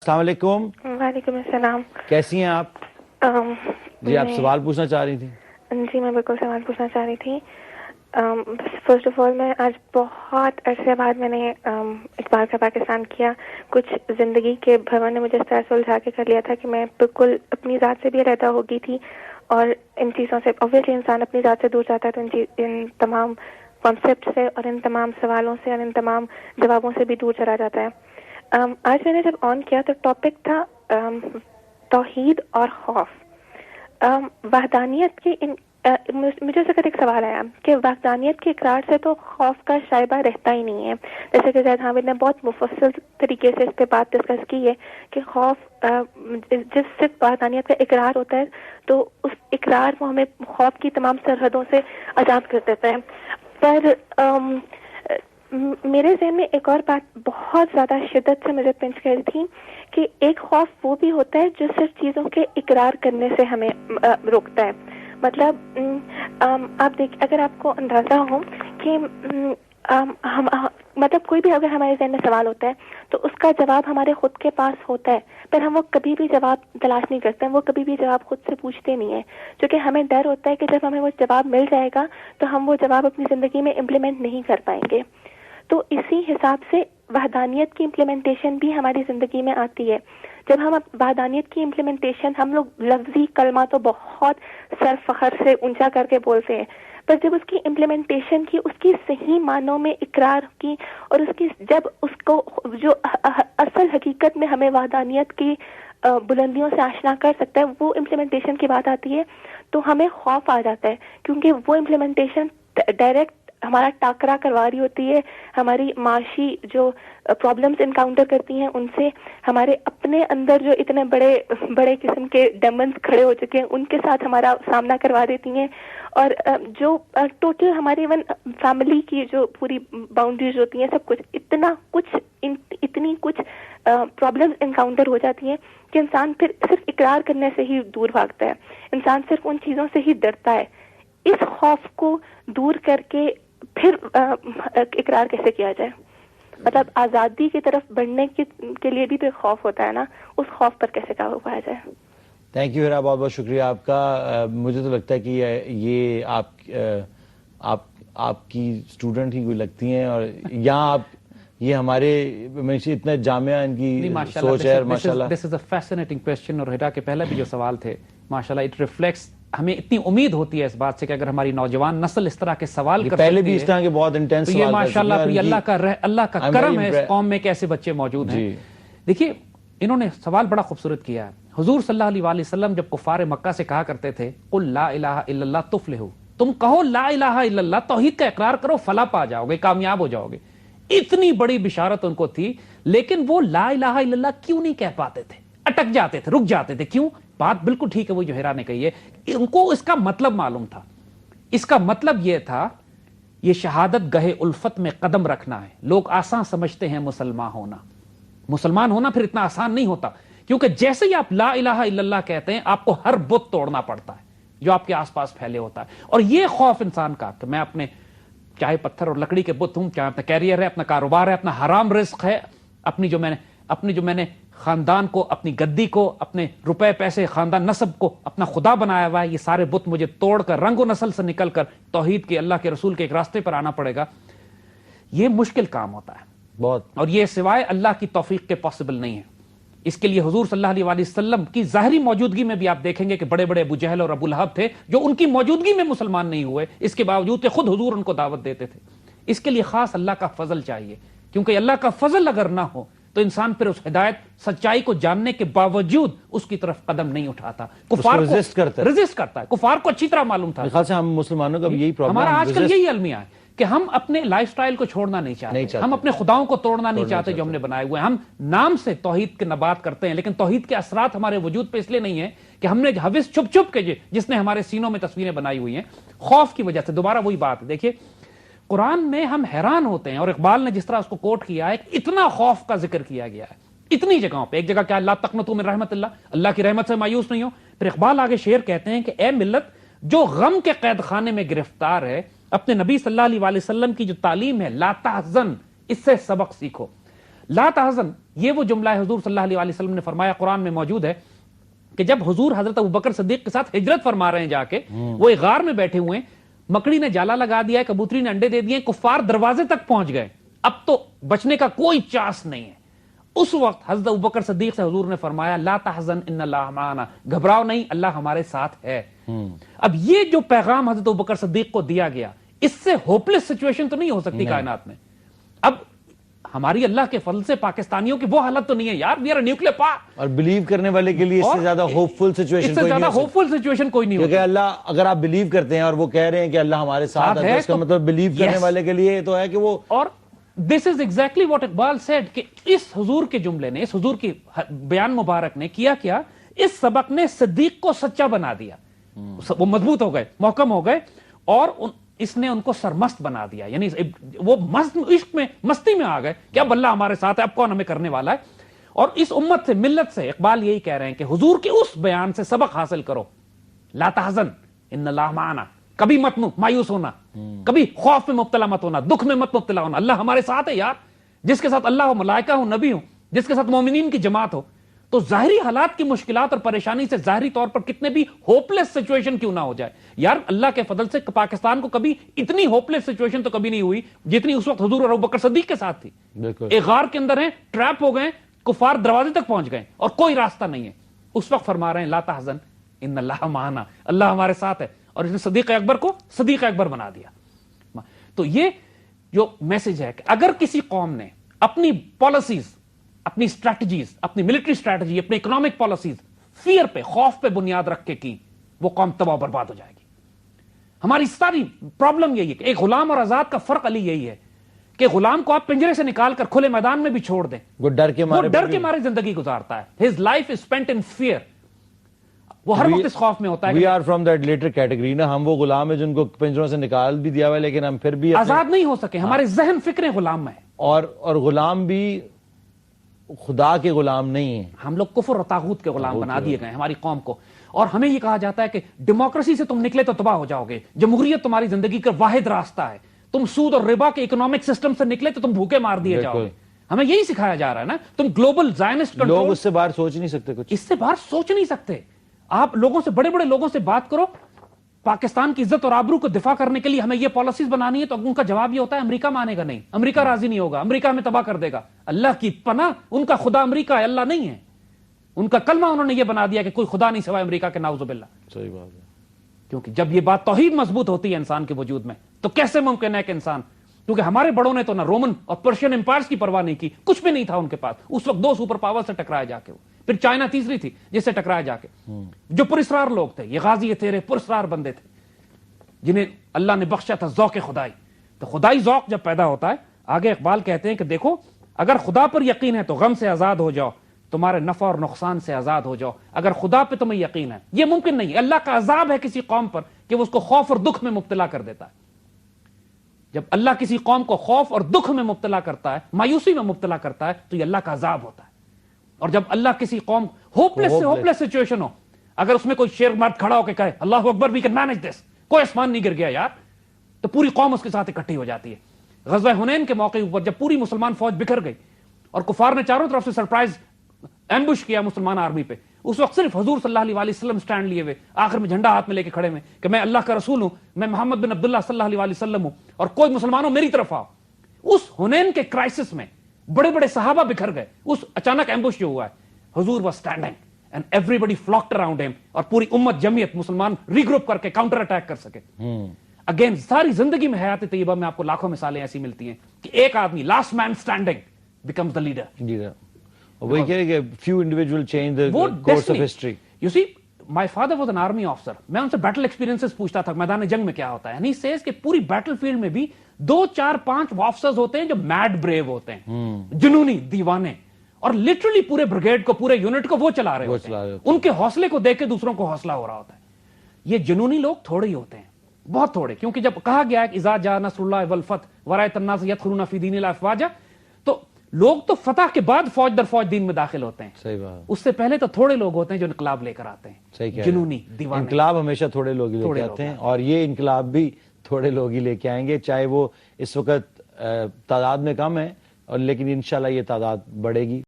السلام علیکم. وعلیکم السلام. کیسی ہیں آپ؟ جی آپ سوال پوچھنا چاہ رہی تھیں؟ جی میں بالکل سوال پوچھنا چاہ رہی تھی. فرسٹ آف آل میں آج بہت عرصے بعد میں نے اقبال کا پاکستان کیا. کچھ زندگی کے بھرون نے مجھے اس طرح سے الجھا کے کر لیا تھا کہ میں بالکل اپنی ذات سے بھی علیحدہ ہو گئی تھی, اور ان چیزوں سے اوبویسلی انسان اپنی ذات سے دور جاتا ہے تو ان تمام کانسیپٹ سے اور ان تمام سوالوں سے اور ان تمام جوابوں سے بھی دور چلا جاتا ہے. آج میں نے جب آن کیا تو ٹاپک تھا توحید اور خوف. وحدانیت کی مجھے اس وقت ایک سوال آیا کہ وحدانیت کے اقرار سے تو خوف کا شائبہ رہتا ہی نہیں ہے. جیسے کہ زید حامد نے بہت مفصل طریقے سے اس پہ بات ڈسکس کی ہے کہ خوف جس صرف وحدانیت کا اقرار ہوتا ہے تو اس اقرار کو ہمیں خوف کی تمام سرحدوں سے آزاد کر دیتا ہے. پر میرے ذہن میں ایک اور بات بہت زیادہ شدت سے مجھے پنچ کر تھی کہ ایک خوف وہ بھی ہوتا ہے جو صرف چیزوں کے اقرار کرنے سے ہمیں روکتا ہے. مطلب آپ دیکھ, اگر آپ کو اندازہ ہو کہ مطلب کوئی بھی اگر ہمارے ذہن میں سوال ہوتا ہے تو اس کا جواب ہمارے خود کے پاس ہوتا ہے, پر ہم وہ کبھی بھی جواب تلاش نہیں کرتے ہیں, وہ کبھی بھی جواب خود سے پوچھتے نہیں ہیں, کیونکہ ہمیں ڈر ہوتا ہے کہ جب ہمیں وہ جواب مل جائے گا تو ہم وہ جواب اپنی زندگی میں امپلیمنٹ نہیں کر پائیں گے. تو اسی حساب سے وحدانیت کی امپلیمنٹیشن بھی ہماری زندگی میں آتی ہے. جب ہم وحدانیت کی امپلیمنٹیشن, ہم لوگ لفظی کلمہ تو بہت سر فخر سے اونچا کر کے بولتے ہیں, پر جب اس کی امپلیمنٹیشن کی, اس کی صحیح معنوں میں اقرار کی, اور اس کی جب اس کو جو اصل حقیقت میں ہمیں وحدانیت کی بلندیوں سے آشنا کر سکتا ہے, وہ امپلیمنٹیشن کی بات آتی ہے تو ہمیں خوف آ جاتا ہے, کیونکہ وہ امپلیمنٹیشن ڈائریکٹ ہمارا ٹاکرا کروا رہی ہوتی ہے ہماری معاشی جو پرابلمز انکاؤنٹر کرتی ہیں ان سے, ہمارے اپنے اندر جو اتنے بڑے بڑے قسم کے ڈیمنز کھڑے ہو چکے ہیں ان کے ساتھ ہمارا سامنا کروا دیتی ہیں, اور جو ٹوٹل ہماری ایون فیملی کی جو پوری باؤنڈریز ہوتی ہیں, سب کچھ اتنی کچھ پرابلمز انکاؤنٹر ہو جاتی ہیں کہ انسان پھر صرف اقرار کرنے سے ہی دور بھاگتا ہے, انسان صرف ان چیزوں سے ہی ڈرتا ہے. اس خوف کو دور کر کے پھر اقرار کیسے کیا جائے؟ مطلب آزادی کی طرف بڑھنے کے لیے بھی تو ایک خوف ہوتا ہے نا, اس خوف پر کیسے قابو پایا جائے؟ تھینک یو ہیرا, بہت بہت شکریہ آپ کا. مجھے تو لگتا ہے کہ یہ آپ کی اسٹوڈنٹ ہی کوئی لگتی ہیں, اور یہاں آپ یہ ہمارے اتنا جامعہ ان کی سوچ ہے. ماشاءاللہ دس از اے فیسنیٹنگ کوسچن, اور ہیرا کے پہلے بھی جو سوال تھے ماشاءاللہ اٹ ریفلیکٹس, ہمیں اتنی امید ہوتی ہے اس بات سے کہ اگر ہماری نوجوان نسل اس طرح کے سوال کر پہلے بھی اس طرح کے بہت انٹینس سوال, یہ ماشاءاللہ پھر اللہ کا کرم ہے اس قوم میں کہ ایسے بچے موجود ہیں. دیکھیے انہوں نے سوال بڑا خوبصورت کیا ہے. حضور صلی اللہ علیہ وسلم جب کفار مکہ سے کہا کرتے تھے قل لا الہ الا اللہ تفلحوا, تم کہو لا الہ الا اللہ, توحید کا اقرار کرو, فلاح پا جاؤ گے, کامیاب ہو جاؤ گے. اتنی بڑی بشارت ان کو تھی, لیکن وہ لا الہ الا اللہ کیوں نہیں کہہ پاتے تھے, اٹک جاتے تھے, رک جاتے تھے. کیوں؟ بات بالکل ٹھیک ہے وہ جو ہیرا نے کہی ہے, ان کو اس کا مطلب معلوم تھا. اس کا مطلب یہ تھا یہ شہادت گہے الفت میں قدم رکھنا ہے. لوگ آسان سمجھتے ہیں مسلمان ہونا پھر اتنا آسان نہیں ہوتا, کیونکہ جیسے ہی آپ لا الہ الا اللہ کہتے ہیں آپ کو ہر بت توڑنا پڑتا ہے جو آپ کے آس پاس پھیلے ہوتا ہے. اور یہ خوف انسان کا کہ میں اپنے چاہے پتھر اور لکڑی کے بت ہوں, چاہے اپنا کیریئر ہے, اپنا کاروبار ہے, اپنا حرام رزق ہے, اپنی جو میں نے خاندان کو, اپنی گدی کو, اپنے روپے پیسے, خاندان نسب کو اپنا خدا بنایا ہوا ہے, یہ سارے بت مجھے توڑ کر رنگ و نسل سے نکل کر توحید کے, اللہ کے رسول کے ایک راستے پر آنا پڑے گا. یہ مشکل کام ہوتا ہے بہت, اور یہ سوائے اللہ کی توفیق کے پاسبل نہیں ہے. اس کے لیے حضور صلی اللہ علیہ وسلم کی ظاہری موجودگی میں بھی آپ دیکھیں گے کہ بڑے بڑے ابو جہل اور ابو لہب تھے جو ان کی موجودگی میں مسلمان نہیں ہوئے, اس کے باوجود کہ خود حضور ان کو دعوت دیتے تھے. اس کے لیے خاص اللہ کا فضل چاہیے, کیونکہ اللہ کا فضل اگر نہ ہو تو انسان پھر اس ہدایت سچائی کو جاننے کے باوجود اس کی طرف قدم نہیں اٹھاتا, کفار کو ریزسٹ کرتا ہے. کفار کو اچھی طرح معلوم تھا. خاص ہم مسلمانوں کا بھی یہی پرابلم, ہمارا آج کل یہی المیہ ہے کہ ہم اپنے لائف سٹائل کو چھوڑنا نہیں چاہتے, ہم اپنے خداؤں کو توڑنا نہیں چاہتے جو ہم نے بنائے ہوئے. ہم نام سے توحید کے نبات کرتے ہیں, لیکن توحید کے اثرات ہمارے وجود پہ اس لیے نہیں ہے کہ ہم نے حوث چھپ چھپ کے جس نے ہمارے سینوں میں تصویریں بنائی ہوئی ہیں خوف کی وجہ سے. دوبارہ وہی بات ہے, دیکھیے قرآن میں ہم حیران ہوتے ہیں, اور اقبال نے جس طرح اس کو کوٹ کیا ہے, اتنا خوف کا ذکر کیا گیا ہے اتنی جگہوں پہ. ایک جگہ کیا, لا تقنطوا من رحمت اللہ, اللہ کی رحمت سے مایوس نہیں ہو. پھر اقبال آگے شعر کہتے ہیں کہ اے ملت جو غم کے قید خانے میں گرفتار ہے, اپنے نبی صلی اللہ علیہ وسلم کی جو تعلیم ہے لا تحزن, اس سے سبق سیکھو. لا تحزن یہ وہ جملہ ہے حضور صلی اللہ علیہ وسلم نے فرمایا, قرآن میں موجود ہے کہ جب حضور حضرت ابوبکر صدیق کے ساتھ ہجرت فرما رہے ہیں جا کے, وہ ایک غار میں بیٹھے ہوئے ہیں, مکڑی نے جالا لگا دیا ہے, کبوتری نے انڈے دے دیے, کفار دروازے تک پہنچ گئے, اب تو بچنے کا کوئی چانس نہیں ہے. اس وقت حضرت ابوبکر صدیق سے حضور نے فرمایا لا تحزن ان اللہ معنا, گھبراؤ نہیں, اللہ ہمارے ساتھ ہے. اب یہ جو پیغام حضرت ابوبکر صدیق کو دیا گیا, اس سے ہوپلیس سچویشن تو نہیں ہو سکتی کائنات میں. اب ہماری اللہ کے فضل سے پاکستانیوں کی وہ حالت تو نہیں ہے یار, وی آر نیوکلیئر پاور, اور بلیو کرنے والے کے لیے اس سے زیادہ ہوپ فل سچویشن کوئی نہیں کیونکہ اللہ, اگر آپ بلیو کرتے ہیں اور وہ کہہ رہے ہیں کہ اللہ ہمارے ساتھ ہے, اس کا مطلب بلیو کرنے والے کے لیے تو ہے کہ وہ, اور this is exactly what Iqbal said کہ اس حضور کے جملے نے, اس حضور کی بیان مبارک نے کیا, اس سبق نے صدیق کو سچا بنا دیا. وہ مضبوط ہو گئے, محکم ہو گئے, اور اس نے ان کو سرمست بنا دیا. یعنی وہ عشق میں, مستی میں آ گئے کہ اب اللہ ہمارے ساتھ ہے, اب کون ہمیں کرنے والا ہے. اور اس امت سے, ملت سے اقبال یہی کہہ رہے ہیں کہ حضور کے اس بیان سے سبق حاصل کرو, لا تحزن ان اللہ معنا, کبھی مت مایوس ہونا, کبھی خوف میں مبتلا مت ہونا, دکھ میں مت مبتلا ہونا, اللہ ہمارے ساتھ ہے یار. جس کے ساتھ اللہ ہو, ملائکہ ہو, نبی ہو, جس کے ساتھ مومنین کی جماعت ہو, تو ظاہری حالات کی مشکلات اور پریشانی سے ظاہری طور پر کتنے بھی ہوپلیس سچویشن کیوں نہ ہو جائے یار, اللہ کے فضل سے پاکستان کو کبھی اتنی ہوپلیس سچویشن تو کبھی نہیں ہوئی جتنی اس وقت حضور اور ابوبکر صدیق کے ساتھ تھی. ایک غار کے اندر ہیں, ٹریپ ہو گئے, کفار دروازے تک پہنچ گئے اور کوئی راستہ نہیں ہے. اس وقت فرما رہے ہیں لا تحزن ان اللہ معنا, اللہ ہمارے ساتھ ہے, اور اس نے صدیق اکبر کو صدیق اکبر بنا دیا. تو یہ جو میسج ہے کہ اگر کسی قوم نے اپنی پالیسیز, اپنی اسٹریٹجیز, اپنی ملٹری اسٹریٹجی, اپنی اکنامک پالیسیز فیئر پہ, خوف پہ بنیاد رکھ کے کی, وہ قوم تباہ و برباد ہو جائے گی. ہماری ساری پرابلم یہی ہے کہ ایک غلام اور آزاد کا فرق علی یہی ہے کہ غلام کو آپ پنجرے سے نکال کر کھلے میدان میں بھی چھوڑ دیں, وہ ڈر کے مارے زندگی گزارتا ہے. his life is spent in fear, وہ ہر وقت اس خوف میں ہوتا ہے. we are from that later category نا, ہم وہ غلام ہیں جن کو پنجروں سے نکال بھی دیا ہوا ہے لیکن ہم پھر بھی آزاد نہیں ہو سکے. ہمارے ذہن فکریں غلام میں, اور غلام بھی خدا کے غلام نہیں ہیں, ہم لوگ کفر اور طاغوت کے غلام بنا دیے گئے ہماری قوم کو. اور ہمیں یہ کہا جاتا ہے کہ ڈیموکریسی سے تم نکلے تو تباہ ہو جاؤ گے, جمہوریت تمہاری زندگی کا واحد راستہ ہے, تم سود اور ربا کے اکنامک سسٹم سے نکلے تو تم بھوکے مار دیے جاؤ گے. ہمیں یہی سکھایا جا رہا ہے نا. تم گلوبل زائنسٹ کنٹرول, لوگ اس سے باہر سوچ نہیں سکتے, کچھ اس سے باہر سوچ نہیں سکتے. آپ لوگوں سے, بڑے بڑے لوگوں سے بات کرو, پاکستان کی عزت اور آبرو کو دفاع کرنے کے لیے ہمیں یہ پالیسیز بنانی ہے, تو ان کا جواب یہ ہوتا ہے امریکہ مانے گا نہیں, امریکہ راضی نہیں ہوگا, امریکہ ہمیں تباہ کر دے گا. اللہ کی پناہ, ان کا خدا امریکہ ہے, اللہ نہیں ہے. ان کا کلمہ انہوں نے یہ بنا دیا کہ کوئی خدا نہیں سوائے امریکہ کے, نعوذ باللہ. صحیح بات ہے. کیونکہ جب یہ بات توحید مضبوط ہوتی ہے انسان کے وجود میں, تو کیسے ممکن ہے کہ انسان, کیونکہ ہمارے بڑوں نے تو نہ رومن اور پرشین امپائرز کی پرواہ نہیں کی, کچھ بھی نہیں تھا ان کے پاس اس وقت. 2 سپر پاور سے ٹکرائے جا کے, پھر چائنا تیسری تھی جس سے ٹکرائے جا کے, جو پراسرار لوگ تھے, یہ غازی تیرے پراسرار بندے تھے جنہیں اللہ نے بخشا تھا ذوق خدائی. تو خدائی ذوق جب پیدا ہوتا ہے, آگے اقبال کہتے ہیں کہ دیکھو, اگر خدا پر یقین ہے تو غم سے آزاد ہو جاؤ, تمہارے نفع اور نقصان سے آزاد ہو جاؤ. اگر خدا پہ تمہیں یقین ہے, یہ ممکن نہیں, اللہ کا عذاب ہے کسی قوم پر کہ وہ اس کو خوف اور دکھ میں مبتلا کر دیتا ہے. جب اللہ کسی قوم کو خوف اور دکھ میں مبتلا کرتا ہے, مایوسی میں مبتلا کرتا ہے, تو یہ اللہ کا عذاب ہوتا ہے. اور جب اللہ کسی قوم ہوپلیس سچویشن ہو, اگر اس میں کوئی شیر مرد کھڑا ہو کے کہے اللہ اکبر وی کین مینج دس, کوئی آسمان نہیں گر گیا یار, تو پوری قوم اس کے ساتھ اکٹھی ہو جاتی ہے. غزوہ حنین کے موقع پر جب پوری مسلمان فوج بکھر گئی اور کفار نے چاروں طرف سے سرپرائز ایمبوش کیا مسلمان آرمی پہ, اس وقت صرف حضور صلی اللہ علیہ وسلم سٹینڈ لیے ہوئے, آخر میں جھنڈا ہاتھ میں لے کے کھڑے ہوئے کہ میں اللہ کا رسول ہوں, میں محمد بن عبداللہ صلی اللہ علیہ وسلم ہوں, اور کوئی مسلمانوں میری طرف آؤ. اس حنین کے کرائسس میں بڑے بڑے صحابہ بکھر گئے, اس اچانک ایمبوش جو ہوا ہے, حضور was standing and everybody flocked around ہم, اور پوری امت جمعیت مسلمان ری گروپ کر کے کاؤنٹر اٹیک کر سکے. اگین ساری زندگی میں حیات طیبہ میں آپ کو لاکھوں مثالیں ایسی ملتی ہیں کہ ایک آدمی last man standing becomes the leader. وہی کہہ رہے کہ few individual change the course of history. You see, my father was an army officer. میں ان سے بیٹل ایکسپیرینسز پوچھتا تھا میدان جنگ میں کیا ہوتا ہے. And he says کہ پوری بیٹل فیلڈ میں بھی 2 4 5 آفیسرز ہوتے ہیں جو میڈ بریو ہوتے ہیں, جنونی دیوانے, اور لٹرلی پورے بریگیڈ کو, پورے یونٹ کو وہ چلا رہے ہوتے ہیں. ان کے حوصلے کو دیکھ کے دوسروں کو حوصلہ ہو رہا ہوتا ہے. یہ جنونی لوگ تھوڑے ہی ہوتے ہیں, بہت تھوڑے, کیونکہ جب کہا گیا ہے کہ اذا جاء نصر اللہ والفتح ورأیت الناس يدخلون فی دین اللہ افواجا, تو لوگ تو فتح کے بعد فوج در فوج دین میں داخل ہوتے ہیں. صحیح بات. اس سے پہلے تو تھوڑے لوگ ہوتے ہیں جو انقلاب لے کر آتے ہیں, جنونی دیوانے. انقلاب ہمیشہ تھوڑے لوگ ہی لے کے آتے ہیں, اور یہ انقلاب بھی تھوڑے لوگ ہی لے کے آئیں گے, چاہے وہ اس وقت تعداد میں کم ہے اور لیکن انشاءاللہ یہ تعداد بڑھے گی.